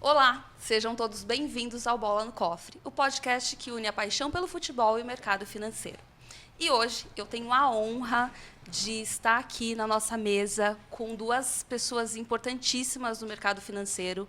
Olá, sejam todos bem-vindos ao Bola no Cofre, o podcast que une a paixão pelo futebol e o mercado financeiro. E hoje eu tenho a honra de estar aqui na nossa mesa com duas pessoas importantíssimas no mercado financeiro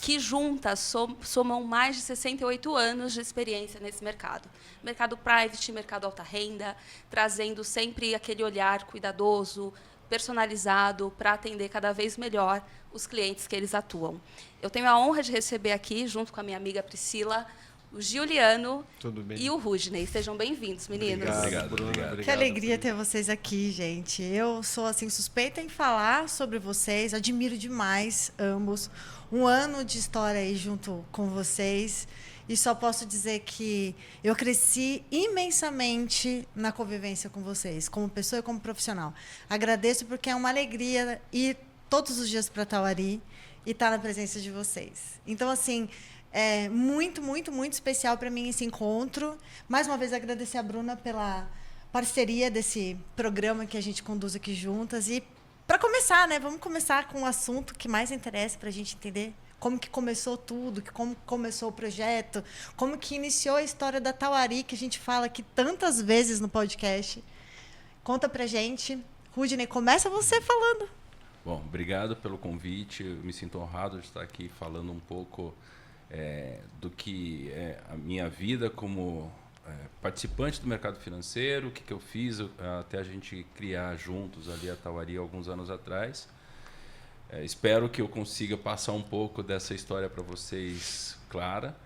que juntas somam mais de 68 anos de experiência nesse mercado. Mercado private, mercado alta renda, trazendo sempre aquele olhar cuidadoso, personalizado, para atender cada vez melhor os clientes que eles atuam. Eu tenho a honra de receber aqui, junto com a minha amiga Priscila, o Giuliano e o Rudney. Sejam bem-vindos, meninos. Obrigado. Que alegria ter vocês aqui, gente. Eu sou assim suspeita em falar sobre vocês, admiro demais ambos. Um ano de história aí junto com vocês e só posso dizer que eu cresci imensamente na convivência com vocês, como pessoa e como profissional. Agradeço porque é uma alegria ir todos os dias para Tauari e estar na presença de vocês. Então, assim, é muito, muito, muito especial para mim esse encontro. Mais uma vez, agradecer a Bruna pela parceria desse programa que a gente conduz aqui juntas. E, para começar, né, vamos começar com o assunto que mais interessa para a gente entender como que começou tudo, como começou o projeto, como que iniciou a história da Tauari, que a gente fala aqui tantas vezes no podcast. Conta pra gente. Rudney, começa você falando. Bom, obrigado pelo convite. Eu me sinto honrado de estar aqui falando um pouco do que é a minha vida como participante do mercado financeiro, o que eu fiz até a gente criar juntos ali a Tauari alguns anos atrás. Espero que eu consiga passar um pouco dessa história para vocês clara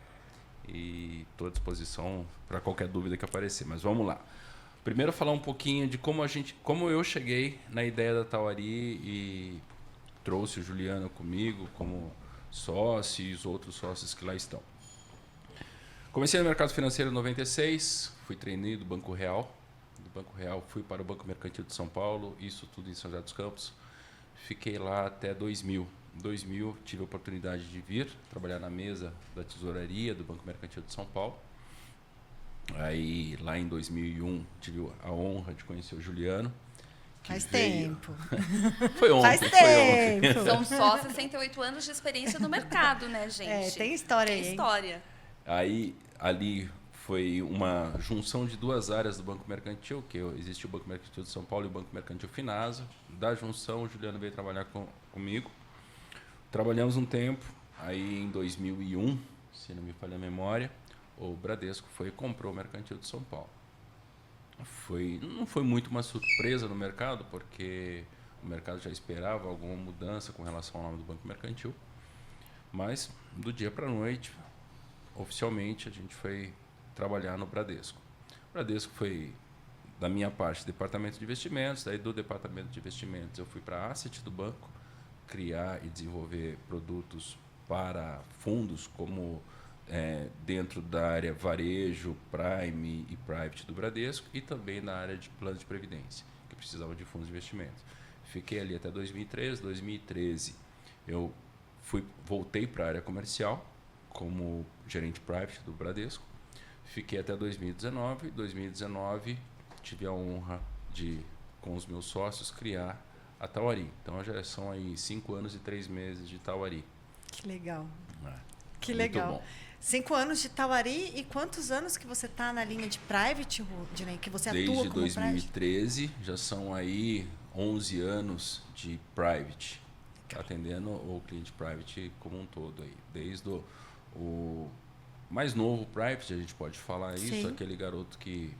e estou à disposição para qualquer dúvida que aparecer. Mas vamos lá. Primeiro falar um pouquinho de como eu cheguei na ideia da Tauari e trouxe o Giuliano comigo como sócio e os outros sócios que lá estão. Comecei no mercado financeiro em 96, fui trainee do Banco Real. Do Banco Real fui para o Banco Mercantil de São Paulo, isso tudo em São José dos Campos. Fiquei lá até 2000. Em 2000 tive a oportunidade de vir trabalhar na mesa da tesouraria do Banco Mercantil de São Paulo. Aí, lá em 2001, tive a honra de conhecer o Giuliano. Faz tempo. Foi ontem. Faz tempo. São só 68 anos de experiência no mercado, né, gente? Tem história aí. Tem história. Aí, ali foi uma junção de duas áreas do Banco Mercantil, que existe o Banco Mercantil de São Paulo e o Banco Mercantil Finasa. Da junção, o Giuliano veio trabalhar comigo. Trabalhamos um tempo. Aí, em 2001, se não me falha a memória, o Bradesco foi e comprou o Mercantil de São Paulo. Não foi muito uma surpresa no mercado, porque o mercado já esperava alguma mudança com relação ao nome do Banco Mercantil. Mas, do dia para a noite, oficialmente, a gente foi trabalhar no Bradesco. O Bradesco foi, da minha parte, departamento de investimentos. Daí, do departamento de investimentos, eu fui para a Asset do banco, criar e desenvolver produtos para fundos como dentro da área varejo, prime e private do Bradesco e também na área de plano de previdência, que precisava de fundos de investimento. Fiquei ali até 2013. 2013 eu voltei para a área comercial como gerente private do Bradesco. Fiquei até 2019. 2019 tive a honra de, com os meus sócios, criar a Tauari. Então já são aí 5 anos e 3 meses de Tauari. Que legal. Que Muito legal. bom. 5 anos de Tauari e quantos anos que você está na linha de private, Rudney, que você Desde atua como 2013, já são aí 11 anos de private, atendendo o cliente private como um todo. Aí. Desde o mais novo private, a gente pode falar isso, Sim. aquele garoto que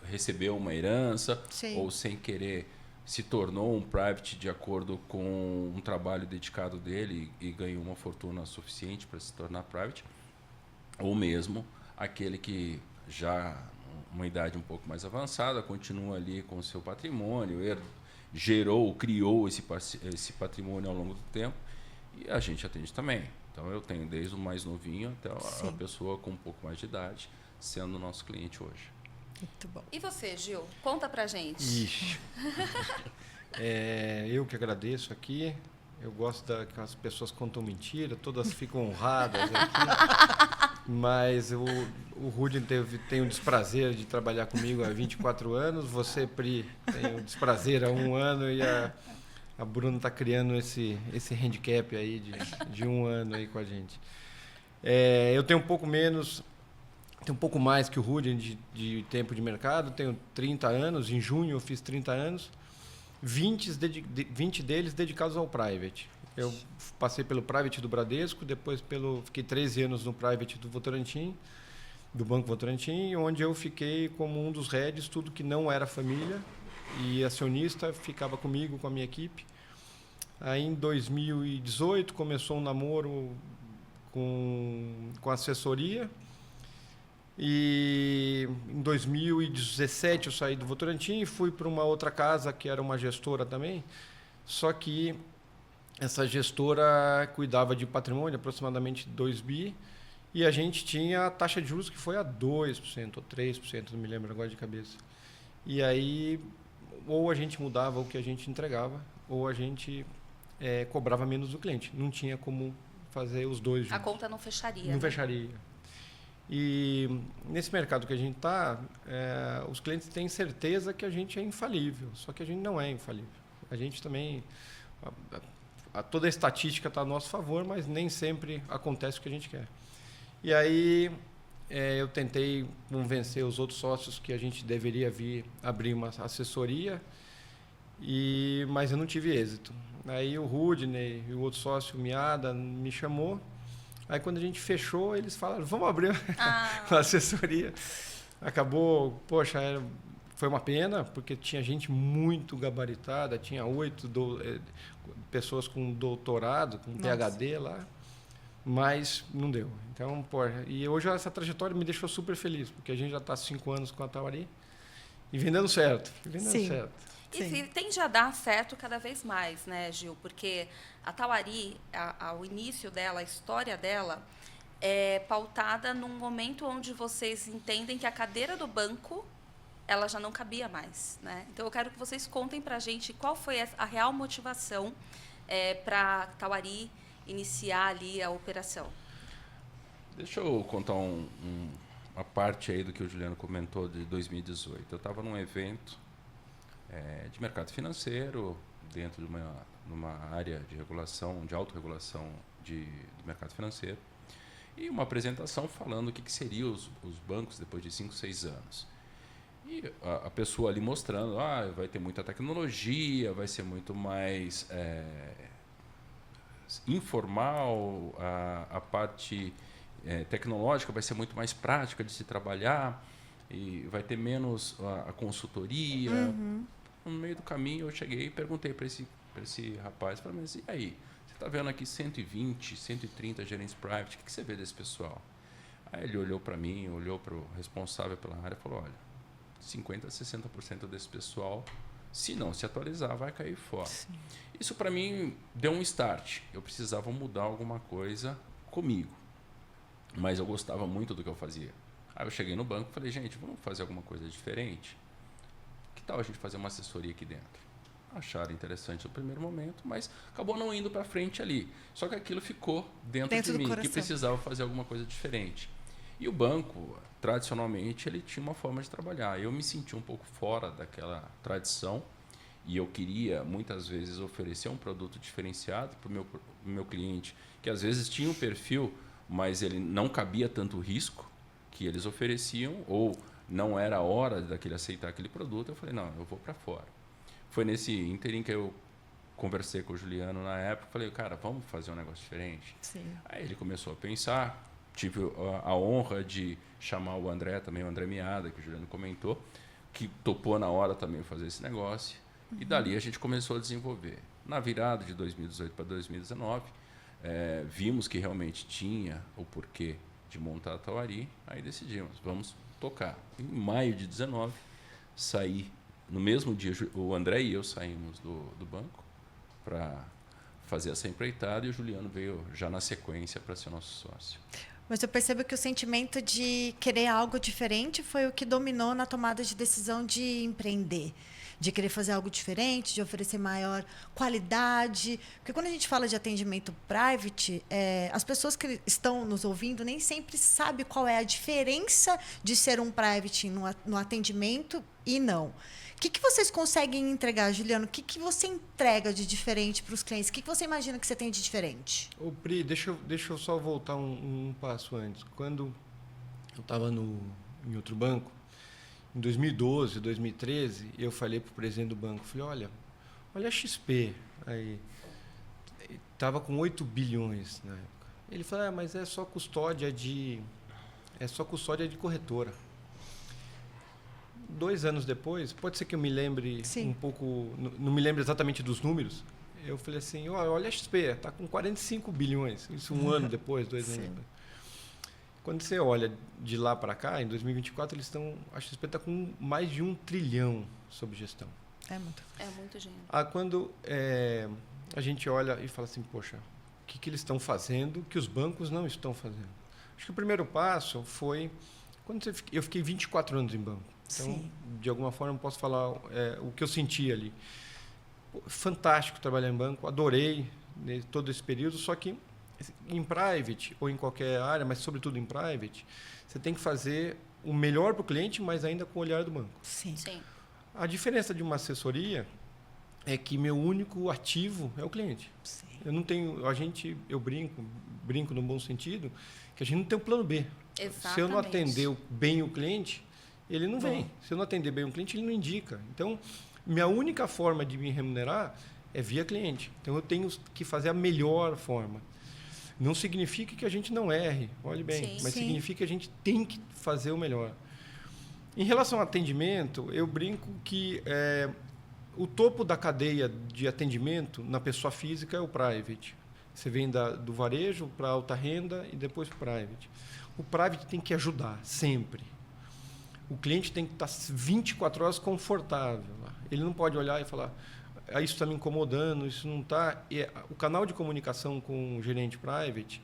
recebeu uma herança Sim. ou sem querer se tornou um private de acordo com um trabalho dedicado dele e ganhou uma fortuna suficiente para se tornar private. Ou mesmo aquele que já uma idade um pouco mais avançada continua ali com o seu patrimônio, criou esse patrimônio ao longo do tempo e a gente atende também. Então eu tenho desde o mais novinho até a pessoa com um pouco mais de idade sendo nosso cliente hoje. Muito bom. E você, Gil? Conta pra gente. Ixi. Eu que agradeço aqui. Eu gosto que as pessoas contam mentira, todas ficam honradas aqui. Mas o Rudney tem o desprazer de trabalhar comigo há 24 anos. Você, Pri, tem o desprazer há 1 ano e a A Bruna está criando esse handicap aí de 1 ano aí com a gente. Eu tenho um pouco mais que o Rudy de tempo de mercado, tenho 30 anos, em junho eu fiz 30 anos, 20 deles dedicados ao private. Eu passei pelo private do Bradesco, depois fiquei 13 anos no private do Votorantim, do Banco Votorantim, onde eu fiquei como um dos heads, tudo que não era família, e acionista ficava comigo, com a minha equipe. Aí em 2018 começou um namoro com assessoria, e em 2017 eu saí do Votorantim e fui para uma outra casa que era uma gestora também, só que essa gestora cuidava de patrimônio, aproximadamente 2 bi, e a gente tinha a taxa de juros que foi a 2% ou 3%, não me lembro agora de cabeça. E aí, ou a gente mudava o que a gente entregava, ou a gente cobrava menos do cliente. Não tinha como fazer os dois juntos. A conta não fecharia. Não né? fecharia. E nesse mercado que a gente está, os clientes têm certeza que a gente é infalível, só que a gente não é infalível. A gente também... toda a estatística está a nosso favor, mas nem sempre acontece o que a gente quer. E aí eu tentei convencer os outros sócios que a gente deveria vir abrir uma assessoria, mas eu não tive êxito. Aí o Rudney e o outro sócio, o Miada, me chamou. Aí quando a gente fechou, eles falaram, vamos abrir uma assessoria. Acabou, poxa, foi uma pena, porque tinha gente muito gabaritada, tinha 8 pessoas com doutorado, com PhD lá, mas não deu. Então, e hoje essa trajetória me deixou super feliz, porque a gente já está há 5 anos com a Tauari e vendendo certo. Sim. E tende a dar certo cada vez mais, né, Gil? Porque a Tauari, ao início dela, a história dela, é pautada num momento onde vocês entendem que a cadeira do banco ela já não cabia mais, né? Então, eu quero que vocês contem para a gente qual foi a real motivação para a Tauari iniciar ali a operação. Deixa eu contar uma parte aí do que o Juliano comentou de 2018. Eu estava num evento de mercado financeiro, dentro de uma área de regulação, de autorregulação do mercado financeiro, e uma apresentação falando o que seriam os bancos depois de 5, 6 anos. E a pessoa ali mostrando, vai ter muita tecnologia, vai ser muito mais informal, a parte tecnológica vai ser muito mais prática de se trabalhar, e vai ter menos a consultoria. Uhum. No meio do caminho, eu cheguei e perguntei para esse rapaz, falei, mas e aí? Você está vendo aqui 120, 130 gerentes private, o que você vê desse pessoal? Aí ele olhou para mim, olhou para o responsável pela área e falou, olha, 50% a 60% desse pessoal, se não se atualizar, vai cair fora. Sim. Isso, para mim, deu um start. Eu precisava mudar alguma coisa comigo, mas eu gostava muito do que eu fazia. Aí eu cheguei no banco e falei, gente, vamos fazer alguma coisa diferente? Que tal a gente fazer uma assessoria aqui dentro? Acharam interessante no primeiro momento, mas acabou não indo para frente ali. Só que aquilo ficou dentro de mim, que precisava fazer alguma coisa diferente. E o banco, tradicionalmente, ele tinha uma forma de trabalhar. Eu me senti um pouco fora daquela tradição e eu queria, muitas vezes, oferecer um produto diferenciado para o meu cliente, que às vezes tinha um perfil, mas ele não cabia tanto risco que eles ofereciam, ou não era a hora daquele aceitar aquele produto. Eu falei, não, eu vou para fora. Foi nesse ínterim que eu conversei com o Juliano na época, falei, cara, vamos fazer um negócio diferente? Sim. Aí ele começou a pensar, tive a honra de chamar o André também, o André Miada, que o Juliano comentou, que topou na hora também fazer esse negócio. Uhum. E dali a gente começou a desenvolver. Na virada de 2018 para 2019, vimos que realmente tinha o porquê de montar a Tauari, aí decidimos, vamos tocar. Em maio de 2019, saí, no mesmo dia, o André e eu saímos do banco para fazer essa empreitada, e o Juliano veio já na sequência para ser nosso sócio. Mas eu percebo que o sentimento de querer algo diferente foi o que dominou na tomada de decisão de empreender. de querer fazer algo diferente, de oferecer maior qualidade? Porque quando a gente fala de atendimento private, as pessoas que estão nos ouvindo nem sempre sabem qual é a diferença de ser um private no atendimento e não. O que vocês conseguem entregar, Juliano? O que você entrega de diferente para os clientes? O que você imagina que você tem de diferente? Ô, Pri, deixa eu só voltar um passo antes. Quando eu estava em outro banco, em 2012, 2013, eu falei para o presidente do banco, falei, olha a XP aí, estava com 8 bilhões na época. Ele falou, mas é só custódia de corretora. 2 anos depois, pode ser que eu me lembre um pouco, não me lembro exatamente dos números, eu falei assim, olha a XP, está com 45 bilhões, isso um ano depois, 2 anos depois. Quando você olha de lá para cá, em 2024, a XP está com mais de 1 trilhão sob gestão. É muito dinheiro. Quando a gente olha e fala assim, poxa, o que eles estão fazendo que os bancos não estão fazendo? Acho que o primeiro passo foi, eu fiquei 24 anos em banco. Então, de alguma forma, eu posso falar o que eu senti ali. Fantástico trabalhar em banco, adorei todo esse período, só que em private ou em qualquer área, mas sobretudo em private, você tem que fazer o melhor para o cliente, mas ainda com o olhar do banco. Sim. A diferença de uma assessoria é que meu único ativo é o cliente. Sim. Eu não tenho, eu brinco no bom sentido, que a gente não tem um plano B. Exatamente. Se eu não atender bem o cliente, ele não vem. Se eu não atender bem o cliente, ele não indica. Então, minha única forma de me remunerar é via cliente. Então, eu tenho que fazer a melhor forma. Não significa que a gente não erre, olhe bem, mas significa que a gente tem que fazer o melhor. Em relação ao atendimento, eu brinco que o topo da cadeia de atendimento na pessoa física é o private. Você vem do varejo para a alta renda e depois para o private. O private tem que ajudar, sempre. O cliente tem que estar 24 horas confortável. Ele não pode olhar e falar, isso está me incomodando, isso não está... O canal de comunicação com o gerente private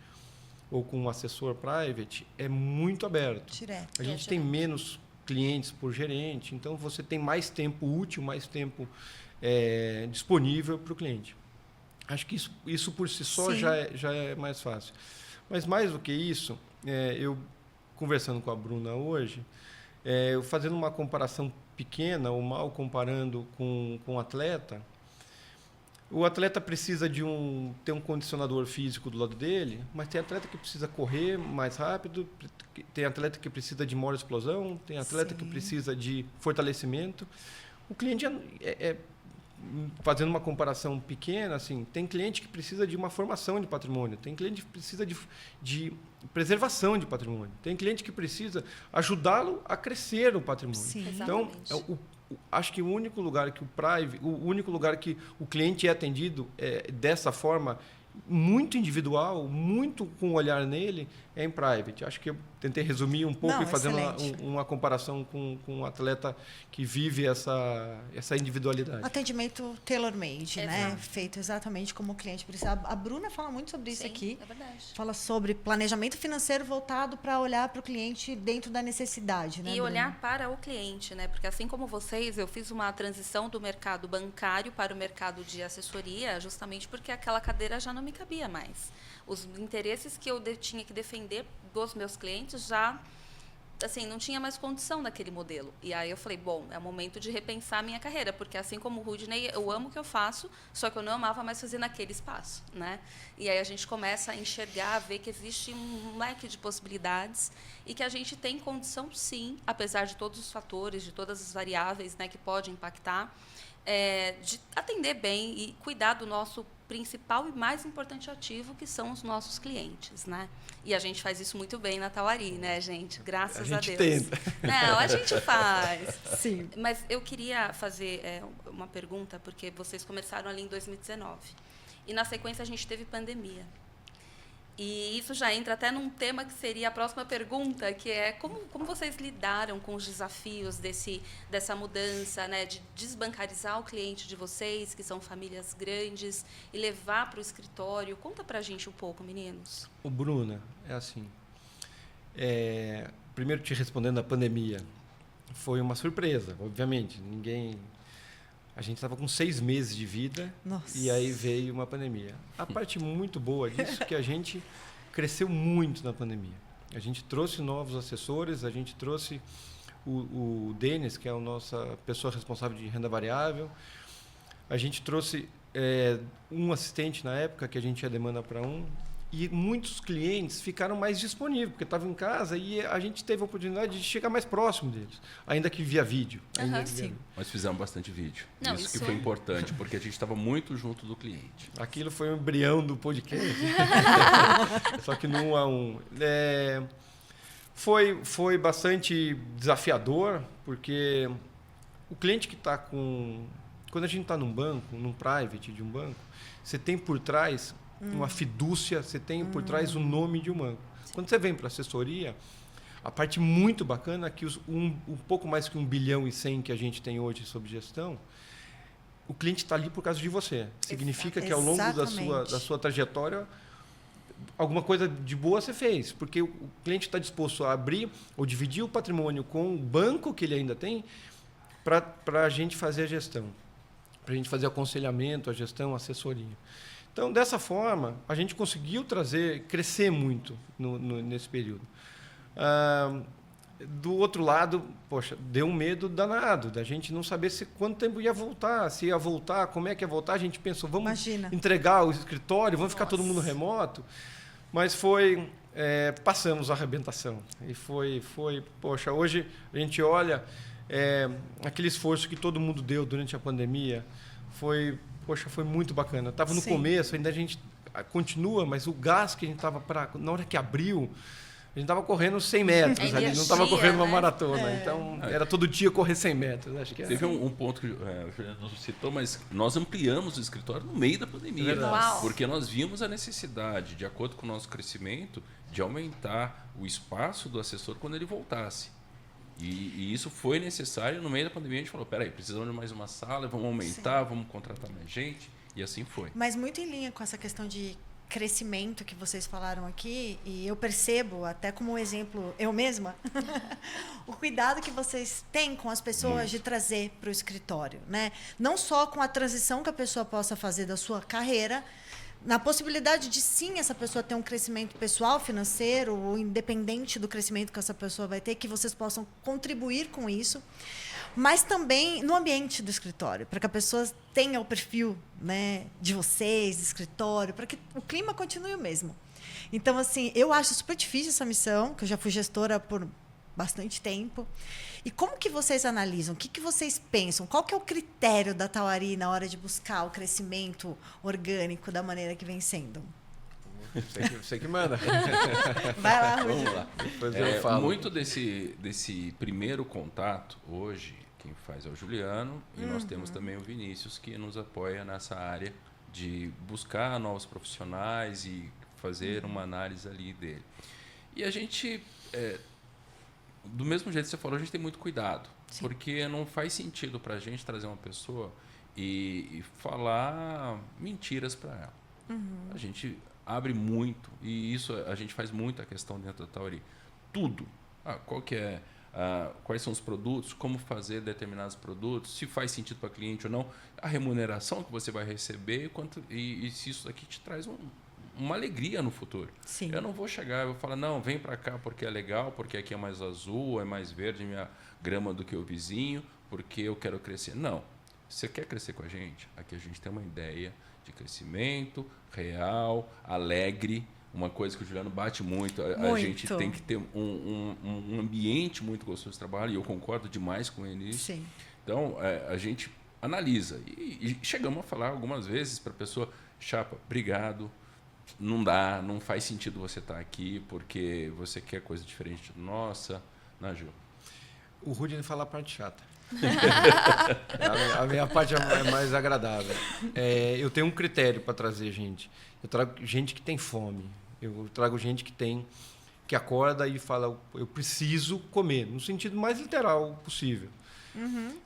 ou com o assessor private é muito aberto. Direto. A gente tem menos clientes por gerente, então você tem mais tempo útil, mais tempo disponível para o cliente. Acho que isso por si só já é mais fácil. Mas mais do que isso, eu conversando com a Bruna hoje, eu fazendo uma comparação pequena ou mal comparando com um atleta, o atleta precisa ter um condicionador físico do lado dele, mas tem atleta que precisa correr mais rápido, tem atleta que precisa de maior explosão, tem atleta que precisa de fortalecimento. O cliente fazendo uma comparação pequena, assim, tem cliente que precisa de uma formação de patrimônio, tem cliente que precisa de preservação de patrimônio, tem cliente que precisa ajudá-lo a crescer o patrimônio. Sim. Então, acho que o único lugar que o cliente é atendido dessa forma, muito individual, muito com o olhar nele, é em private. Acho que eu tentei resumir um pouco e fazer uma comparação com um atleta que vive essa individualidade. Atendimento tailor-made, né? Feito exatamente como o cliente precisa. A Bruna fala muito sobre isso aqui. É verdade. Fala sobre planejamento financeiro voltado para olhar para o cliente dentro da necessidade, né, E Bruna? olhar para o cliente, né? Porque assim como vocês, eu fiz uma transição do mercado bancário para o mercado de assessoria, justamente porque aquela cadeira já não me cabia mais. Os interesses que eu tinha que defender dos meus clientes já, assim, não tinha mais condição naquele modelo. E aí eu falei, bom, é o momento de repensar a minha carreira, porque assim como o Rudney, eu amo o que eu faço, só que eu não amava mais fazer naquele espaço, né? E aí a gente começa a enxergar, a ver que existe um leque de possibilidades e que a gente tem condição, sim, apesar de todos os fatores, de todas as variáveis, né, que podem impactar, de atender bem e cuidar do nosso principal e mais importante ativo, que são os nossos clientes, né? E a gente faz isso muito bem na Tauari, né, gente? Graças a Deus. Tenta. Não, a gente faz. Sim. Mas eu queria fazer uma pergunta, porque vocês começaram ali em 2019. E, na sequência, a gente teve pandemia. E isso já entra até num tema que seria a próxima pergunta, que é como vocês lidaram com os desafios dessa mudança, né, de desbancarizar o cliente de vocês, que são famílias grandes, e levar para o escritório. Conta para a gente um pouco, meninos. O Bruna, é assim. Primeiro, te respondendo a pandemia, foi uma surpresa, obviamente. A gente estava com 6 meses de vida. Nossa. E aí veio uma pandemia. A parte muito boa disso é que a gente cresceu muito na pandemia. A gente trouxe novos assessores, a gente trouxe o Denis, que é a nossa pessoa responsável de renda variável. A gente trouxe um assistente na época, que a gente ia demanda para um. E muitos clientes ficaram mais disponíveis, porque estavam em casa e a gente teve a oportunidade de chegar mais próximo deles, ainda que via vídeo. Sim. Mas fizemos bastante vídeo. Não, isso que foi importante, porque a gente estava muito junto do cliente. Aquilo foi o embrião do podcast. Só que no 1 a 1. Foi bastante desafiador, porque o cliente que está com... Quando a gente está num banco, num private de um banco, você tem por trás uma fidúcia, você tem por trás o nome de um banco. Quando você vem para a assessoria, a parte muito bacana é que um pouco mais que 1 bilhão e 100 que a gente tem hoje sobre gestão, o cliente está ali por causa de você. Significa que ao longo da sua trajetória, alguma coisa de boa você fez, porque o cliente está disposto a abrir ou dividir o patrimônio com o banco que ele ainda tem para a gente fazer a gestão, para a gente fazer aconselhamento, a gestão, a assessoria. Então, dessa forma, a gente conseguiu crescer muito nesse período. Do outro lado, poxa, deu um medo danado da gente não saber quanto tempo ia voltar, se ia voltar, como é que ia voltar. A gente pensou, vamos entregar o escritório, vamos ficar todo mundo remoto. Mas passamos a arrebentação. E foi, poxa, hoje a gente olha aquele esforço que todo mundo deu durante a pandemia, foi muito bacana. Estava no começo, ainda a gente continua, mas o gás que a gente estava na hora que abriu, a gente estava correndo 100 metros ali, não estava correndo uma maratona. Então, era todo dia correr 100 metros. Acho que Teve um ponto que o Juliano não citou, mas nós ampliamos o escritório no meio da pandemia. Porque nós vimos a necessidade, de acordo com o nosso crescimento, de aumentar o espaço do assessor quando ele voltasse. E isso foi necessário. No meio da pandemia a gente falou, peraí, precisamos de mais uma sala, vamos aumentar, vamos contratar mais gente, e assim foi. Mas muito em linha com essa questão de crescimento que vocês falaram aqui, e eu percebo, até como exemplo, eu mesma, o cuidado que vocês têm com as pessoas de trazer para o escritório, né? Não só com a transição que a pessoa possa fazer da sua carreira, na possibilidade de, sim, essa pessoa ter um crescimento pessoal, financeiro, ou independente do crescimento que essa pessoa vai ter, que vocês possam contribuir com isso, mas também no ambiente do escritório, para que a pessoa tenha o perfil, né, de vocês, do escritório, para que o clima continue o mesmo. Então, assim, eu acho super difícil essa missão, que eu já fui gestora por bastante tempo. E como que vocês analisam? O que vocês pensam? Qual que é o critério da Tauari na hora de buscar o crescimento orgânico da maneira que vem sendo? Você que manda. Vai lá, Rui. Vamos lá. Eu falo. Muito desse primeiro contato, hoje, quem faz é o Juliano, e nós temos também o Vinícius, que nos apoia nessa área de buscar novos profissionais e fazer uma análise ali dele. E a gente... do mesmo jeito que você falou, a gente tem muito cuidado. Sim. Porque não faz sentido para a gente trazer uma pessoa e falar mentiras para ela. A gente abre muito, e isso a gente faz muito a questão dentro da Tauari. Tudo. Quais são os produtos, como fazer determinados produtos, se faz sentido para cliente ou não, a remuneração que você vai receber e se isso aqui te traz uma alegria no futuro. Sim. Eu não vou chegar, eu vou falar, não, vem para cá porque é legal, porque aqui é mais azul, é mais verde minha grama do que o vizinho, porque eu quero crescer. Não. Se você quer crescer com a gente, aqui a gente tem uma ideia de crescimento real, alegre, uma coisa que o Juliano bate muito. A gente tem que ter um ambiente muito gostoso de trabalho, e eu concordo demais com ele nisso. Sim. Então, a gente analisa. E chegamos a falar algumas vezes para a pessoa, chapa, obrigado, não dá, não faz sentido você estar aqui porque você quer coisa diferente da nossa, né, Ju? O Rudy fala a parte chata. A minha parte é mais agradável. Eu tenho um critério para trazer gente. Eu trago gente que tem fome. Eu trago gente que acorda e fala, eu preciso comer, no sentido mais literal possível.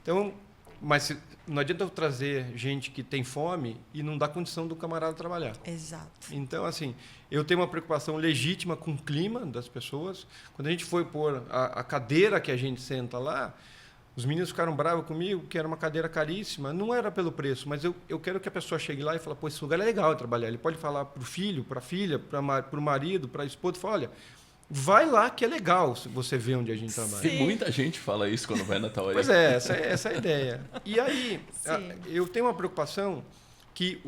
Então, mas não adianta eu trazer gente que tem fome e não dá condição do camarada trabalhar. Exato. Então, assim, eu tenho uma preocupação legítima com o clima das pessoas. Quando a gente foi pôr a cadeira que a gente senta lá, Os meninos ficaram bravos comigo, que era uma cadeira caríssima. Não era pelo preço, mas eu quero que a pessoa chegue lá e fale, pô, esse lugar é legal de trabalhar. Ele pode falar para o filho, para a filha, para o marido, para a esposa, fala, olha, vai lá que é legal você ver onde a gente trabalha. E muita gente fala isso quando vai na Tauari. Pois é, essa é a ideia. E aí, eu tenho uma preocupação que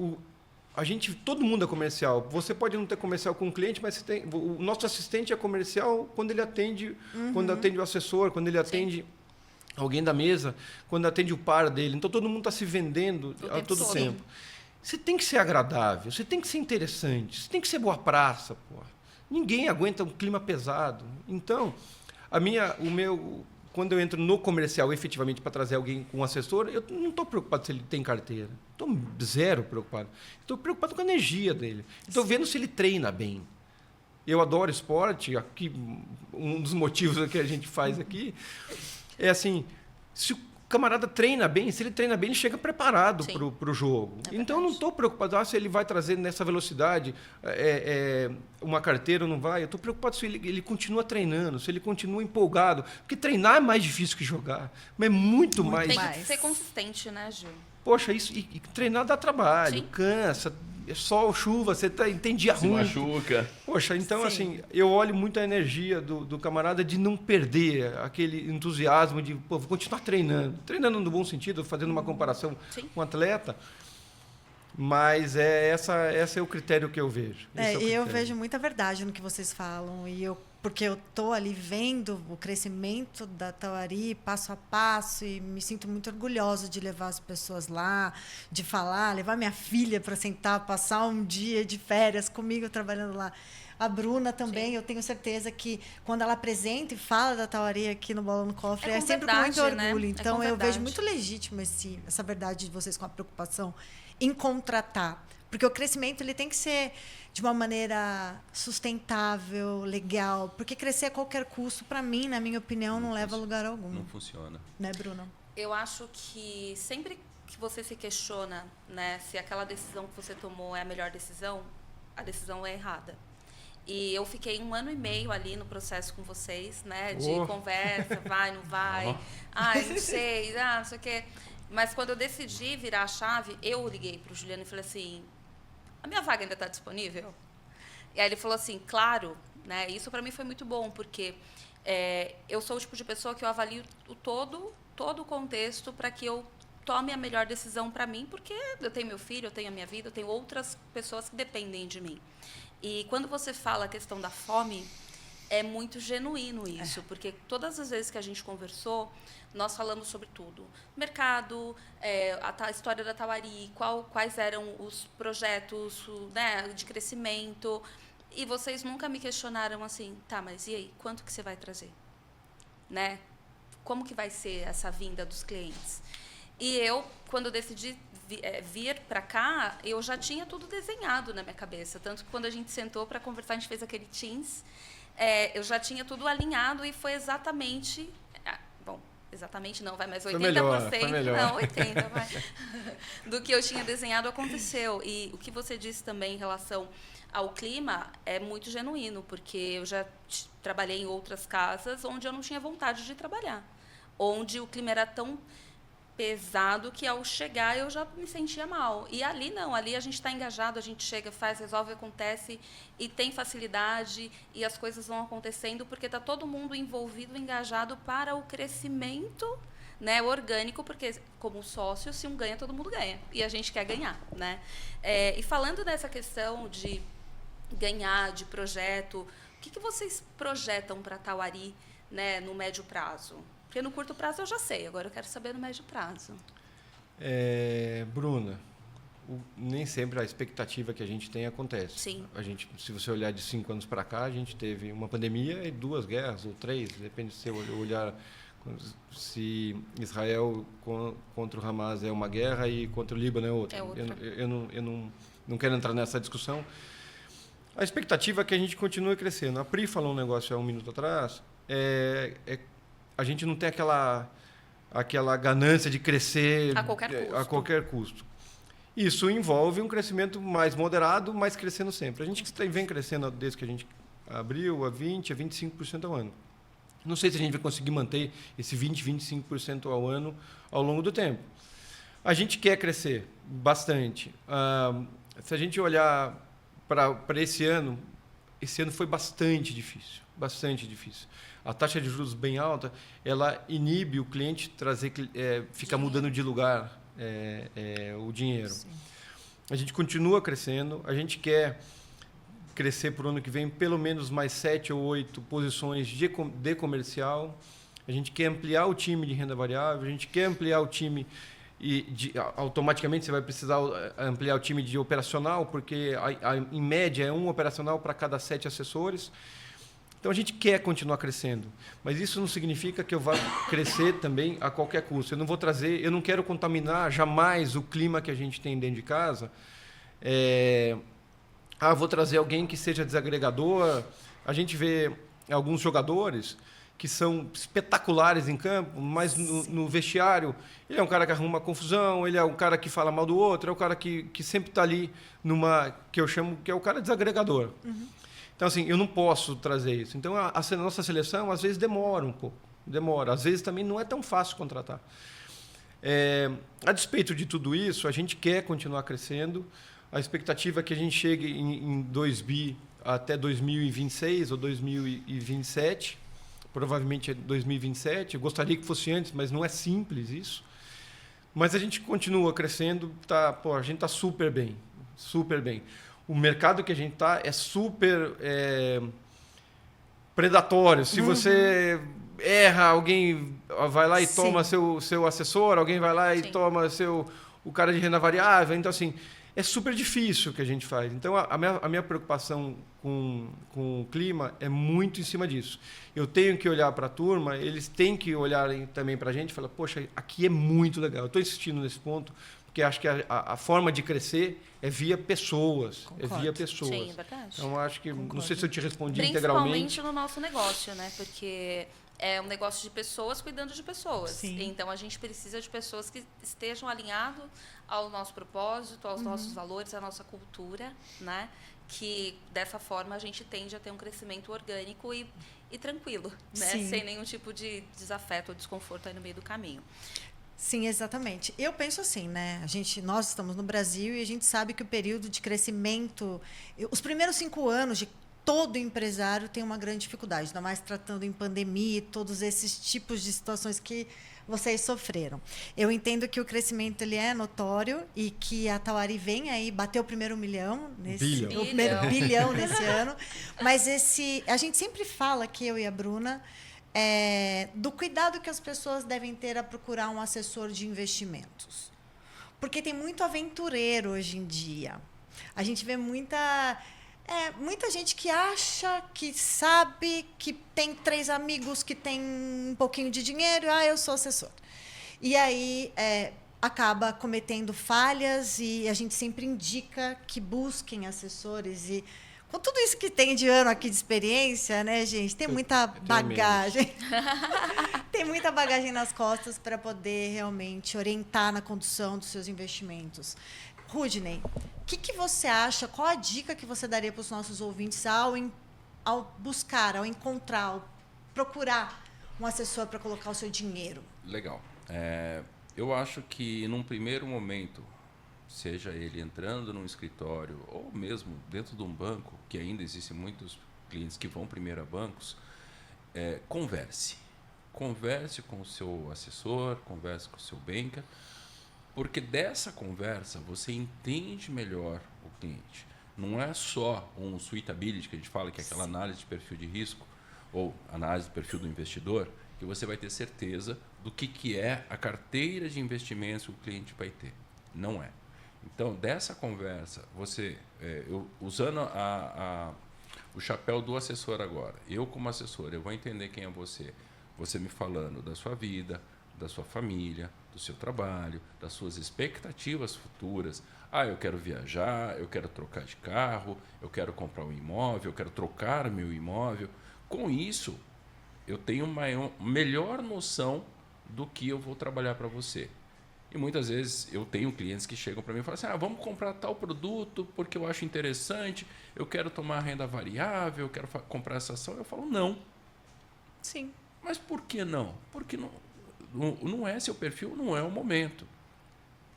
todo mundo é comercial. Você pode não ter comercial com o cliente, mas o nosso assistente é comercial quando ele atende, quando atende o assessor, quando ele atende alguém da mesa, quando atende o par dele. Então, todo mundo está se vendendo a todo tempo. Você tem que ser agradável, você tem que ser interessante, você tem que ser boa praça, porra. Ninguém aguenta um clima pesado. Então, quando eu entro no comercial, efetivamente, para trazer alguém com um assessor, eu não estou preocupado se ele tem carteira. Estou zero preocupado. Estou preocupado com a energia dele. Estou vendo se ele treina bem. Eu adoro esporte. Aqui, um dos motivos que a gente faz aqui é assim, se o camarada treina bem, se ele treina bem, ele chega preparado para o jogo. Então, eu não estou preocupado se ele vai trazer nessa velocidade uma carteira ou não vai. Eu estou preocupado se ele continua treinando, se ele continua empolgado. Porque treinar é mais difícil que jogar. Mas é muito mais... Tem que ser consistente, né, Gil? Poxa, e treinar dá trabalho, cansa. Sol, chuva, você tem dia ruim. Machuca. Poxa, então, assim, eu olho muito a energia do camarada de não perder aquele entusiasmo de, pô, vou continuar treinando. Treinando no bom sentido, fazendo uma comparação com o atleta. Mas esse é o critério que eu vejo. E eu vejo muita verdade no que vocês falam. Porque eu estou ali vendo o crescimento da Tauari passo a passo e me sinto muito orgulhosa de levar as pessoas lá, de falar, levar minha filha para sentar, passar um dia de férias comigo trabalhando lá. A Bruna também, eu tenho certeza que quando ela apresenta e fala da Tauari aqui no Bola no Cofre, é sempre com muito orgulho. Né? Então, eu vejo muito legítimo essa verdade de vocês com a preocupação em contratar. Porque o crescimento ele tem que ser de uma maneira sustentável, legal. Porque crescer a qualquer custo, para mim, na minha opinião, não leva a lugar algum. Não funciona. Né, Bruna? Eu acho que sempre que você se questiona, né, se aquela decisão que você tomou é a melhor decisão, a decisão é errada. E eu fiquei 1 ano e meio ali no processo com vocês, né, de conversa, vai, não vai, não sei, não sei o quê. Mas quando eu decidi virar a chave, eu liguei para o Juliano e falei assim, a minha vaga ainda está disponível? E aí ele falou assim, claro, né? Isso para mim foi muito bom, porque eu sou o tipo de pessoa que eu avalio todo o contexto para que eu tome a melhor decisão para mim, porque eu tenho meu filho, eu tenho a minha vida, eu tenho outras pessoas que dependem de mim. E quando você fala a questão da fome, é muito genuíno isso, porque todas as vezes que a gente conversou, nós falamos sobre tudo. Mercado, a história da Tauari, quais eram os projetos, né, de crescimento. E vocês nunca me questionaram assim, tá, mas e aí, quanto que você vai trazer? Né? Como que vai ser essa vinda dos clientes? E eu, quando decidi vir para cá, eu já tinha tudo desenhado na minha cabeça. Tanto que quando a gente sentou para conversar, a gente fez aquele Teams, eu já tinha tudo alinhado e foi exatamente... Exatamente não, vai, mas 80%, foi melhor. Não, 80%, vai, do que eu tinha desenhado aconteceu. E o que você disse também em relação ao clima é muito genuíno, porque eu já trabalhei em outras casas onde eu não tinha vontade de trabalhar, onde o clima era tão pesado que ao chegar eu já me sentia mal. E ali não, ali a gente está engajado, a gente chega, faz, resolve, acontece e tem facilidade e as coisas vão acontecendo porque está todo mundo envolvido, engajado para o crescimento, né, orgânico, porque como sócio, se um ganha, todo mundo ganha. E a gente quer ganhar, né? E falando dessa questão de ganhar, de projeto, o que vocês projetam para a Tauari, né, no médio prazo? Porque no curto prazo eu já sei, agora eu quero saber no médio prazo. Bruna, nem sempre a expectativa que a gente tem acontece. Sim. Se você olhar de 5 anos para cá, a gente teve uma pandemia e 2 guerras, ou 3, depende se você olhar se Israel contra o Hamas é uma guerra e contra o Líbano é outra. Eu não quero entrar nessa discussão. A expectativa é que a gente continue crescendo. A Pri falou um negócio há 1 minuto atrás, a gente não tem aquela ganância de crescer a qualquer custo. Isso envolve um crescimento mais moderado, mas crescendo sempre. A gente vem crescendo desde que a gente abriu a 20%, a 25% ao ano. Não sei se a gente vai conseguir manter esse 25% ao ano ao longo do tempo. A gente quer crescer bastante. Se a gente olhar para esse ano foi bastante difícil, bastante difícil. A taxa de juros bem alta, ela inibe o cliente ficar mudando de lugar o dinheiro. Sim. A gente continua crescendo, a gente quer crescer para o ano que vem pelo menos mais 7 ou 8 posições de comercial. A gente quer ampliar o time de renda variável, a gente quer ampliar o time automaticamente você vai precisar ampliar o time de operacional, porque em média é um operacional para cada 7 assessores. Então a gente quer continuar crescendo, mas isso não significa que eu vá crescer também a qualquer custo. Eu não quero contaminar jamais o clima que a gente tem dentro de casa. Vou trazer alguém que seja desagregador. A gente vê alguns jogadores que são espetaculares em campo, mas no vestiário ele é um cara que arruma confusão, ele é um cara que fala mal do outro, é o cara que sempre está ali que eu chamo que é o cara desagregador. Uhum. Então, assim, eu não posso trazer isso. Então, a nossa seleção, às vezes, demora um pouco. Às vezes, também não é tão fácil contratar. A despeito de tudo isso, a gente quer continuar crescendo. A expectativa é que a gente chegue em 2 bi até 2026 ou 2027. Provavelmente é 2027. Eu gostaria que fosse antes, mas não é simples isso. Mas a gente continua crescendo. A gente está super bem. Super bem. O mercado que a gente está é super predatório. Se você erra, alguém vai lá e toma seu assessor, alguém vai lá e toma o cara de renda variável. Então, assim, é super difícil o que a gente faz. Então, a minha preocupação com o clima é muito em cima disso. Eu tenho que olhar para a turma, eles têm que olhar também para a gente e falar, poxa, aqui é muito legal. Eu estou insistindo nesse ponto, porque acho que a forma de crescer é via pessoas. Concordo. É via pessoas. Sim, é verdade. Então, acho que... Concordo. Não sei se eu te respondi Principalmente integralmente. no nosso negócio, né? Porque é um negócio de pessoas cuidando de pessoas. Sim. Então, a gente precisa de pessoas que estejam alinhadas ao nosso propósito, aos nossos valores, à nossa cultura, né? Que, dessa forma, a gente tende a ter um crescimento orgânico e tranquilo, né? Sim. Sem nenhum tipo de desafeto ou desconforto aí no meio do caminho. Sim, exatamente. Eu penso assim, né? Nós estamos no Brasil e a gente sabe que o período de crescimento, os primeiros 5 anos de todo empresário tem uma grande dificuldade, ainda mais tratando em pandemia e todos esses tipos de situações que vocês sofreram. Eu entendo que o crescimento ele é notório e que a Tauari vem aí, bateu o primeiro milhão, o primeiro bilhão nesse ano, mas a gente sempre fala que eu e a Bruna do cuidado que as pessoas devem ter a procurar um assessor de investimentos. Porque tem muito aventureiro hoje em dia. A gente vê muita gente que acha, que sabe, que tem 3 amigos que têm um pouquinho de dinheiro, eu sou assessor. E aí acaba cometendo falhas e a gente sempre indica que busquem assessores e com tudo isso que tem de ano aqui de experiência, né, gente? Tem muita bagagem. Tem muita bagagem nas costas para poder realmente orientar na condução dos seus investimentos. Rudney, o que você acha? Qual a dica que você daria para os nossos ouvintes ao buscar, ao encontrar, ao procurar um assessor para colocar o seu dinheiro? Legal. Eu acho que, num primeiro momento, seja ele entrando num escritório ou mesmo dentro de um banco, que ainda existem muitos clientes que vão primeiro a bancos, converse. Converse com o seu assessor, converse com o seu banker, porque dessa conversa você entende melhor o cliente. Não é só um suitability, que a gente fala, que é aquela análise de perfil de risco, ou análise de perfil do investidor, que você vai ter certeza do que é a carteira de investimentos que o cliente vai ter. Não é. Então, dessa conversa, usando o chapéu do assessor agora, eu como assessor, eu vou entender quem é você me falando da sua vida, da sua família, do seu trabalho, das suas expectativas futuras. Eu quero viajar, eu quero trocar de carro, eu quero comprar um imóvel, eu quero trocar meu imóvel. Com isso, eu tenho uma melhor noção do que eu vou trabalhar para você. E muitas vezes eu tenho clientes que chegam para mim e falam assim, vamos comprar tal produto porque eu acho interessante, eu quero tomar renda variável, eu quero comprar essa ação. Eu falo, não. Sim. Mas por que não? Porque não é seu perfil, não é o momento.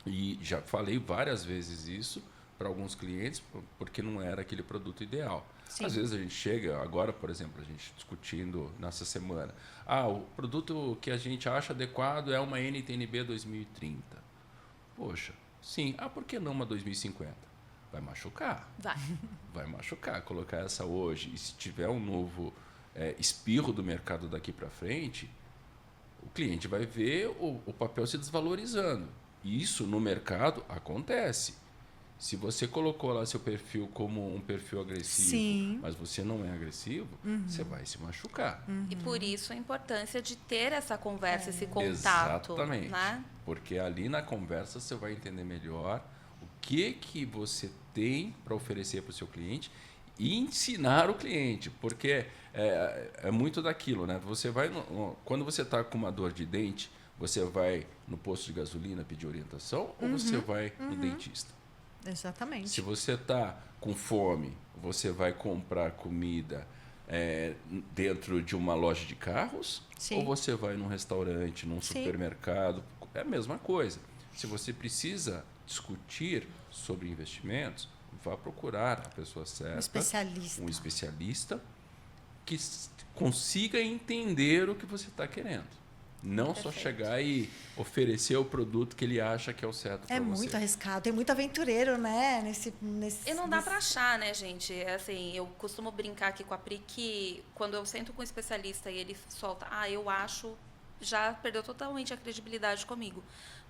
E já falei várias vezes isso para alguns clientes, porque não era aquele produto ideal. Sim. Às vezes a gente chega, agora, por exemplo, a gente discutindo nessa semana, o produto que a gente acha adequado é uma NTNB 2030. Poxa, sim, por que não uma 2050? Vai machucar. Vai machucar. Colocar essa hoje, e se tiver um novo espirro do mercado daqui para frente, o cliente vai ver o papel se desvalorizando. Isso no mercado acontece. Se você colocou lá seu perfil como um perfil agressivo, Sim. mas você não é agressivo, você vai se machucar. E por isso a importância de ter essa conversa, esse contato. Exatamente. Né? Porque ali na conversa você vai entender melhor o que você tem para oferecer para o seu cliente e ensinar o cliente. Porque é muito daquilo, né? Você vai quando você está com uma dor de dente, você vai no posto de gasolina pedir orientação ou você vai no dentista? Exatamente. Se você está com fome, você vai comprar comida dentro de uma loja de carros? Sim. Ou você vai num restaurante, num supermercado? É a mesma coisa. Se você precisa discutir sobre investimentos, vá procurar a pessoa certa. Um especialista que consiga entender o que você está querendo. Não Perfeito. Só chegar e oferecer o produto que ele acha que é o certo para você. É muito arriscado. Tem muito aventureiro, né? E não dá para achar, né, gente? Assim, eu costumo brincar aqui com a Pri que quando eu sento com um especialista e ele solta, eu acho, já perdeu totalmente a credibilidade comigo.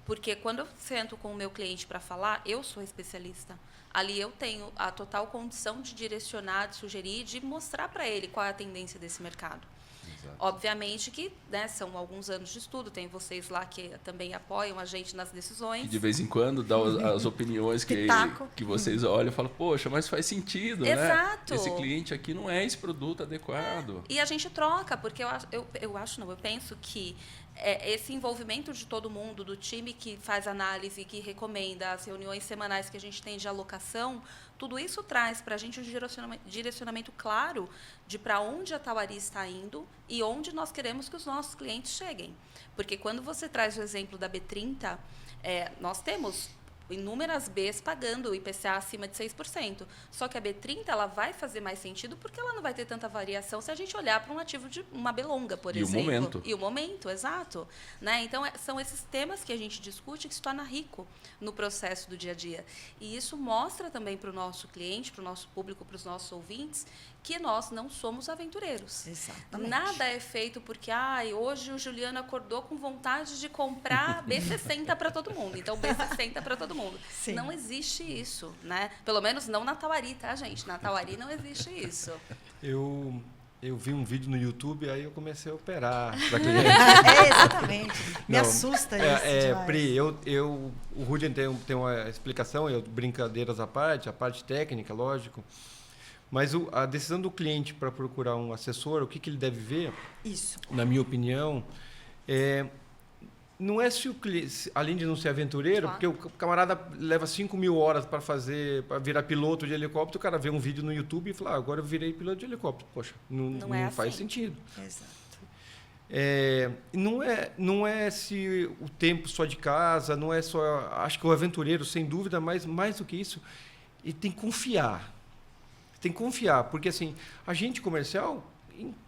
Porque quando eu sento com o meu cliente para falar, eu sou especialista. Ali eu tenho a total condição de direcionar, de sugerir, de mostrar para ele qual é a tendência desse mercado. Exato. Obviamente que, né, são alguns anos de estudo, tem vocês lá que também apoiam a gente nas decisões. Que de vez em quando dá as opiniões que vocês olham e falam, poxa, mas faz sentido, Exato. né? Esse cliente aqui não é esse produto adequado. E a gente troca, porque eu penso que esse envolvimento de todo mundo, do time que faz análise, que recomenda, as reuniões semanais que a gente tem de alocação, tudo isso traz para a gente um direcionamento claro de para onde a Tauari está indo e onde nós queremos que os nossos clientes cheguem. Porque quando você traz o exemplo da B30, nós temos inúmeras Bs pagando o IPCA acima de 6%. Só que a B30 ela vai fazer mais sentido porque ela não vai ter tanta variação se a gente olhar para um ativo de uma B longa, por exemplo. E o momento, exato. Né? Então, são esses temas que a gente discute que se torna rico no processo do dia a dia. E isso mostra também para o nosso cliente, para o nosso público, para os nossos ouvintes, que nós não somos aventureiros. Exatamente. Nada é feito porque hoje o Juliano acordou com vontade de comprar B60 para todo mundo. Então, B60 para todo mundo. Sim. Não existe isso, né? Pelo menos não na Tauari, tá, gente? Na Tauari não existe isso. Eu vi um vídeo no YouTube, aí eu comecei a operar para cliente. Exatamente. Me assusta isso demais. Pri, o Rudin tem uma explicação, brincadeiras à parte, a parte técnica, lógico. Mas a decisão do cliente para procurar um assessor, o que ele deve ver, isso, na minha opinião, não é se o cliente, além de não ser aventureiro, Claro. porque o camarada leva 5.000 horas para virar piloto de helicóptero, o cara vê um vídeo no YouTube e fala, agora eu virei piloto de helicóptero. Poxa, não é faz assim. sentido. exato. Não é se o tempo só de casa, não é só... Acho que o aventureiro, sem dúvida, mas mais do que isso, ele tem que confiar. Tem que confiar, porque assim, agente comercial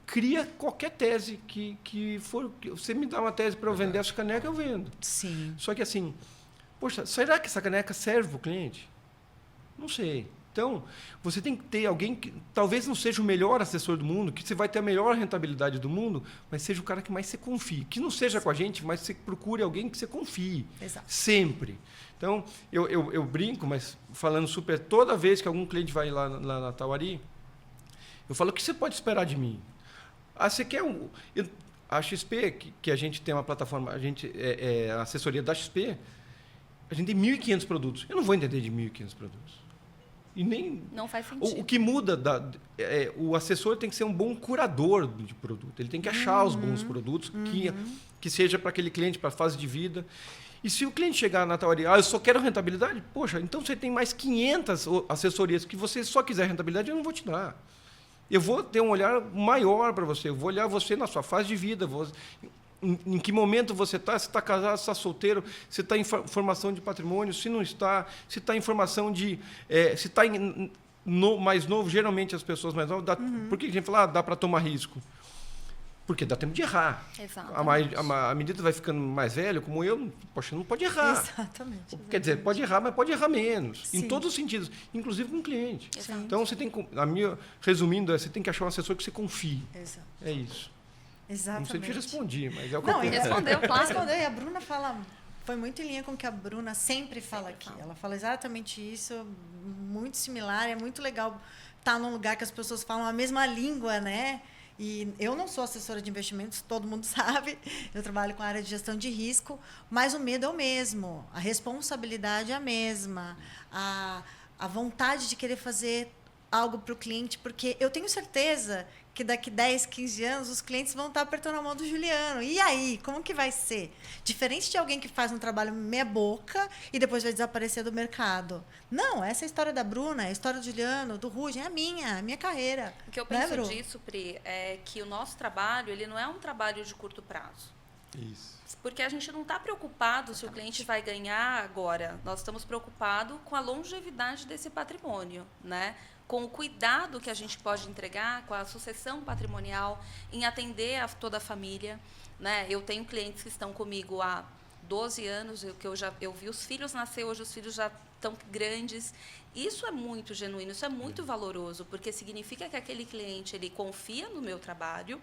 cria qualquer tese que for. Você me dá uma tese para eu vender essa caneca, eu vendo. Sim. Só que assim, poxa, será que essa caneca serve para o cliente? Não sei. Então, você tem que ter alguém que talvez não seja o melhor assessor do mundo, que você vai ter a melhor rentabilidade do mundo, mas seja o cara que mais você confie. Que não seja com a gente, mas você procure alguém que você confie. Exato. Sempre. Então, eu brinco, mas falando super... Toda vez que algum cliente vai lá na Tauari, eu falo, o que você pode esperar de mim? Você quer a XP, que a gente tem uma plataforma, a assessoria da XP, a gente tem 1.500 produtos. Eu não vou entender de 1.500 produtos. E nem... Não faz sentido. O que muda, o assessor tem que ser um bom curador de produto. Ele tem que achar os bons produtos que seja para aquele cliente, para a fase de vida. E se o cliente chegar na Tauari, eu só quero rentabilidade, poxa, então você tem mais 500 assessorias que você só quiser rentabilidade, eu não vou te dar. Eu vou ter um olhar maior para você, eu vou olhar você na sua fase de vida, em que momento você está, se está casado, se está solteiro, se está em formação de patrimônio, se não está, se está em formação de... se está mais novo, geralmente as pessoas mais novas... Por que a gente fala, dá para tomar risco? Porque dá tempo de errar. À medida que vai ficando mais velho, como eu, poxa, não pode errar. Exatamente. Quer dizer, pode errar, mas pode errar menos. Sim. Em todos os sentidos, inclusive com o cliente. Exato. Então, você tem, resumindo, você tem que achar um assessor que você confie. Exato. É isso. Exatamente. Não sei te respondi, mas é o que Não, eu penso. Respondeu, claro. Respondeu, e a Bruna fala... Foi muito em linha com o que a Bruna sempre fala aqui. Ela fala exatamente isso, muito similar. É muito legal estar num lugar que as pessoas falam a mesma língua, né? E eu não sou assessora de investimentos, todo mundo sabe. Eu trabalho com a área de gestão de risco, mas o medo é o mesmo, a responsabilidade é a mesma, a vontade de querer fazer algo para o cliente, porque eu tenho certeza que daqui 10, 15 anos os clientes vão estar apertando a mão do Juliano. E aí, como que vai ser? Diferente de alguém que faz um trabalho meia boca e depois vai desaparecer do mercado. Não, essa é a história da Bruna, a história do Juliano, do Rugen, é a minha carreira. O que eu Né, penso Bru? disso, Pri, é que o nosso trabalho, ele não é um trabalho de curto prazo. Isso. Porque a gente não está preocupado se o cliente vai ganhar agora. Nós estamos preocupados com a longevidade desse patrimônio, né? Com o cuidado que a gente pode entregar, com a sucessão patrimonial, em atender a toda a família, né? Eu tenho clientes que estão comigo há 12 anos, eu vi os filhos nascer, hoje os filhos já estão grandes. Isso é muito genuíno, isso é muito valoroso, porque significa que aquele cliente ele confia no meu trabalho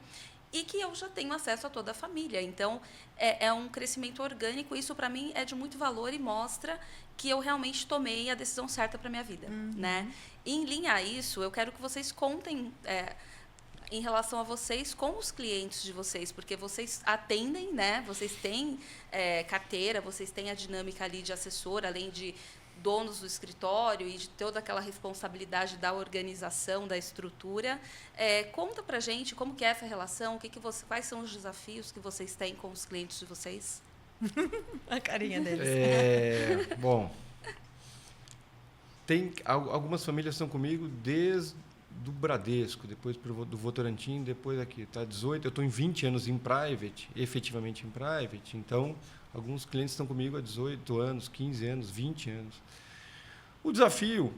e que eu já tenho acesso a toda a família. Então, é um crescimento orgânico. Isso, para mim, é de muito valor e mostra que eu realmente tomei a decisão certa para a minha vida. Né? E, em linha a isso, eu quero que vocês contem em relação a vocês com os clientes de vocês, porque vocês atendem, né? Vocês têm carteira, vocês têm a dinâmica ali de assessor, além de donos do escritório e de toda aquela responsabilidade da organização, da estrutura. Conta pra gente como que é essa relação, quais são os desafios que vocês têm com os clientes de vocês? A carinha deles. Bom, tem algumas famílias estão comigo desde do Bradesco, depois do Votorantim, depois aqui. Tá 18, eu estou em 20 anos em private, efetivamente em private, então alguns clientes estão comigo há 18 anos, 15 anos, 20 anos. O desafio,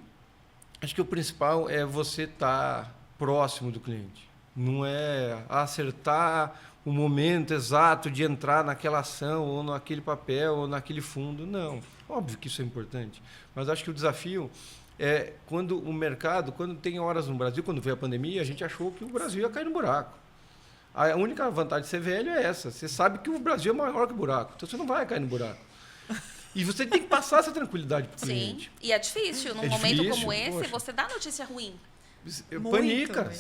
acho que o principal é você estar próximo do cliente. Não é acertar o momento exato de entrar naquela ação, ou naquele papel, ou naquele fundo. Não. Óbvio que isso é importante. Mas acho que o desafio é quando o mercado, quando tem horas no Brasil, quando veio a pandemia, a gente achou que o Brasil ia cair no buraco. A única vantagem de ser velho é essa. Você sabe que o Brasil é maior que o buraco. Então, você não vai cair no buraco. E você tem que passar essa tranquilidade para o cliente. Sim, e é difícil. Num momento como esse, poxa, você dá notícia ruim. Panica.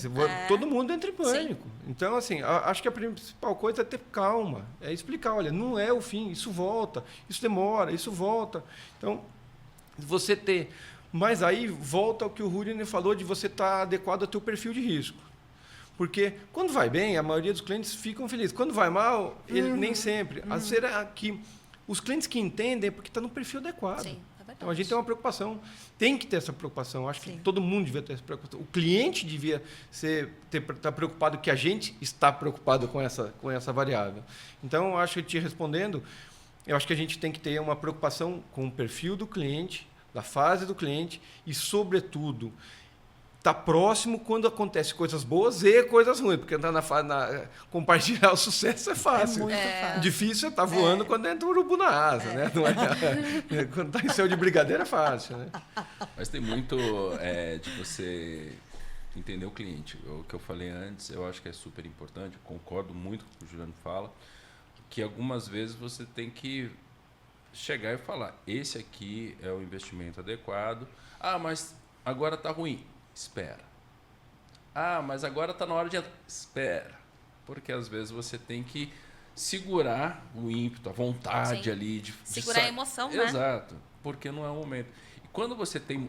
Todo mundo entra em pânico. Sim. Então, assim, acho que a principal coisa é ter calma. É explicar, olha, não é o fim. Isso volta, isso demora, isso volta. Então, você ter... Mas aí volta ao que o Rudney falou de você estar adequado ao teu perfil de risco. Porque quando vai bem, a maioria dos clientes ficam felizes. Quando vai mal, ele nem sempre. Às vezes que os clientes que entendem é porque está no perfil adequado. Sim, é verdade. Então a gente tem uma preocupação. Tem que ter essa preocupação. Acho que todo mundo devia ter essa preocupação. O cliente devia estar preocupado que a gente está preocupado com essa variável. Então, acho que te respondendo, eu acho que a gente tem que ter uma preocupação com o perfil do cliente, da fase do cliente e, sobretudo, estar próximo quando acontece coisas boas e coisas ruins, porque entrar compartilhar o sucesso é fácil. É muito fácil. Difícil é estar voando quando entra um urubu na asa, né? Não é, quando está em céu de brigadeiro é fácil, né? Mas tem muito de você entender o cliente. O que eu falei antes, eu acho que é super importante, eu concordo muito com o que o Juliano fala, que algumas vezes você tem que chegar e falar, esse aqui é o investimento adequado. Ah, mas agora está ruim. Espera. Ah, mas agora está na hora de entrar. Espera. Porque às vezes você tem que segurar o ímpeto, a vontade. Sim. Ali. Segurar a emoção, né? Exato. Porque não é o momento. E quando você tem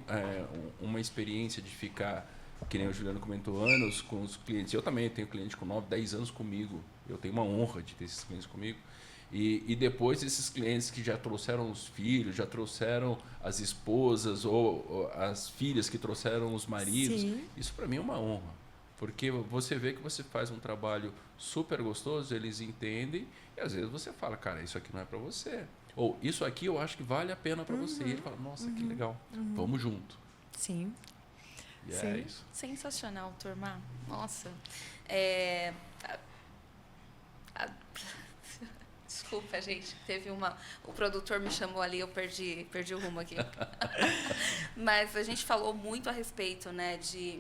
uma experiência de ficar, que nem o Juliano comentou, anos com os clientes. Eu também tenho cliente com 9, 10 anos comigo. Eu tenho uma honra de ter esses clientes comigo. E depois esses clientes que já trouxeram os filhos, já trouxeram as esposas ou as filhas que trouxeram os maridos, isso para mim é uma honra. Porque você vê que você faz um trabalho super gostoso, eles entendem, e às vezes você fala, cara, isso aqui não é para você. Ou isso aqui eu acho que vale a pena para você. E ele fala, nossa, que legal, vamos junto. Sim. E Sim. é isso. Sensacional, turma. Nossa. Desculpa, gente. Teve uma... O produtor me chamou ali, eu perdi o rumo aqui. Mas a gente falou muito a respeito, né, de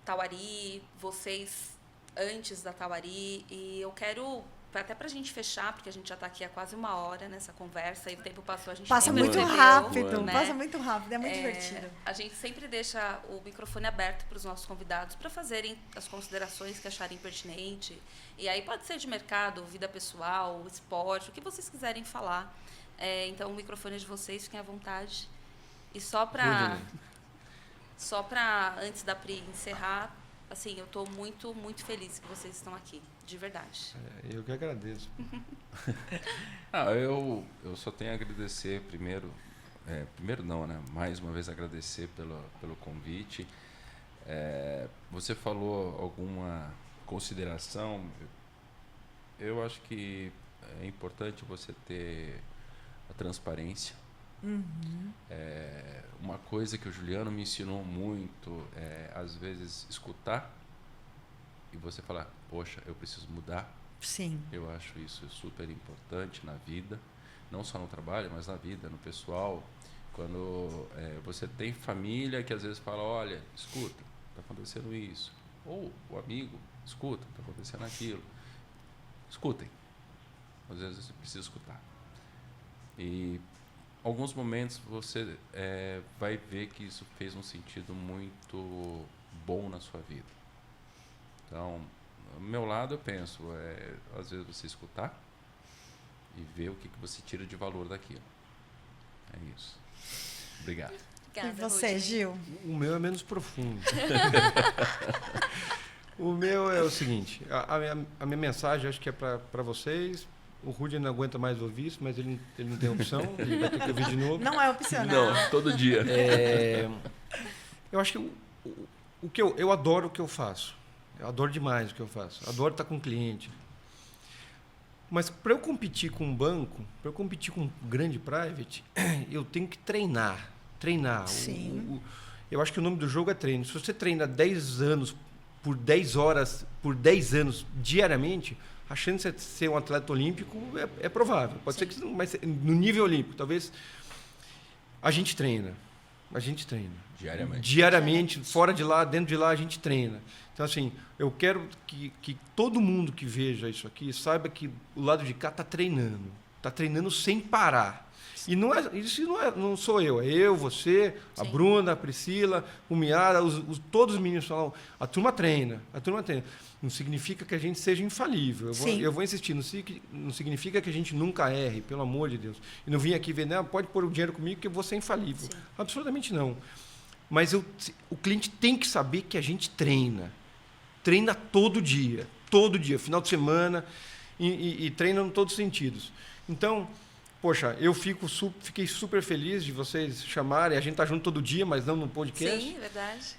Tauari, vocês antes da Tauari, e eu quero, até pra gente fechar, porque a gente já está aqui há quase 1 hora nessa conversa, e o tempo passou, a gente Passa nem muito percebeu, rápido, né? passa muito rápido, é muito divertido. A gente sempre deixa o microfone aberto para os nossos convidados para fazerem as considerações que acharem pertinente. E aí pode ser de mercado, vida pessoal, esporte, o que vocês quiserem falar. Então, o microfone é de vocês, fiquem à vontade. E só para antes da Pri encerrar, assim, eu estou muito, muito feliz que vocês estão aqui, de verdade. Eu que agradeço. Eu só tenho a agradecer primeiro não, né? Mais uma vez agradecer pelo convite. Você falou alguma consideração? Eu acho que é importante você ter a transparência. Uma coisa que o Juliano me ensinou muito é, às vezes, escutar e você falar, poxa, eu preciso mudar. Sim. Eu acho isso super importante na vida, não só no trabalho, mas na vida, no pessoal. Quando você tem família que às vezes fala, olha, escuta, está acontecendo isso. Ou o amigo, escuta, está acontecendo aquilo. Escutem. Às vezes você precisa escutar. E alguns momentos você vai ver que isso fez um sentido muito bom na sua vida. Então, do meu lado eu penso, às vezes você escutar e ver o que você tira de valor daquilo. É isso. Obrigado. Obrigada, E você, Rudinei. Gil? O meu é menos profundo. O meu é o seguinte, a minha mensagem acho que é para vocês. O Rudy não aguenta mais ouvir isso, mas ele não tem opção, ele vai ter que ouvir de novo. Não é opcional. Não, todo dia. Eu acho que eu adoro o que eu faço. Eu adoro demais o que eu faço. Adoro estar com o cliente. Mas para eu competir com um banco, para eu competir com um grande private, eu tenho que treinar. Sim. Eu acho que o nome do jogo é treino. Se você treina 10 anos por 10 horas, por 10 anos diariamente, a chance de ser um atleta olímpico é provável. Pode ser que não, mas no nível olímpico, talvez a gente treina. Diariamente, fora de lá, dentro de lá, a gente treina. Então, assim, eu quero que todo mundo que veja isso aqui saiba que o lado de cá está treinando sem parar. E isso não sou eu, é eu, você, a Bruna, a Priscila, o Miara, todos os meninos falam, a turma treina. Não significa que a gente seja infalível. Eu vou insistir, não significa que a gente nunca erre, pelo amor de Deus. E não vim aqui ver, não, pode pôr o dinheiro comigo que eu vou ser infalível. Sim. Absolutamente não. Mas o cliente tem que saber que a gente treina. Treina todo dia, final de semana, e treina em todos os sentidos. Então, poxa, eu fiquei super feliz de vocês chamarem. A gente está junto todo dia, mas não no podcast. Sim, verdade.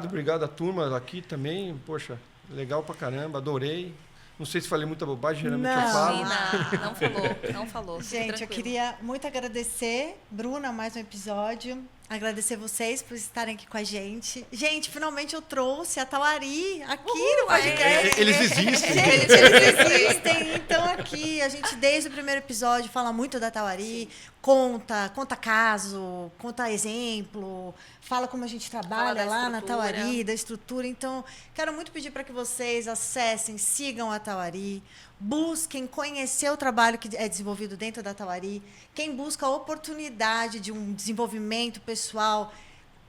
Obrigado à turma aqui também. Poxa, legal pra caramba, adorei. Não sei se falei muita bobagem, geralmente eu falo. Não falou. Gente, eu queria muito agradecer, Bruna, mais um episódio. Agradecer vocês por estarem aqui com a gente. Gente, finalmente eu trouxe a Tauari aqui no podcast. Eles existem. Gente, eles existem. Então, aqui, a gente, desde o primeiro episódio, fala muito da Tauari. Conta caso, conta exemplo, fala como a gente trabalha lá na Tauari, da estrutura. Então, quero muito pedir para que vocês acessem, sigam a Tauari, busquem conhecer o trabalho que é desenvolvido dentro da Tauari. Quem busca a oportunidade de um desenvolvimento pessoal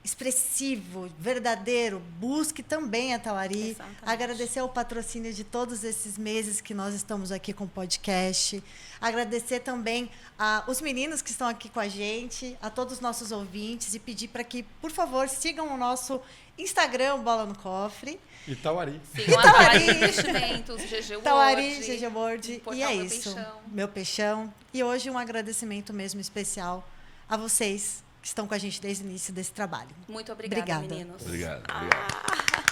expressivo, verdadeiro, busque também a Tauari. Exatamente. Agradecer o patrocínio de todos esses meses que nós estamos aqui com o podcast. Agradecer também os meninos que estão aqui com a gente, a todos os nossos ouvintes, e pedir para que, por favor, sigam o nosso Instagram, Bola no Cofre. E Tauari. Sigam a Tauari Investimentos, GG World. Tauari, GG World. E é Meu isso. Peixão. Meu Peixão. E hoje um agradecimento mesmo especial a vocês que estão com a gente desde o início desse trabalho. Muito obrigada, Obrigada. meninos. Obrigado.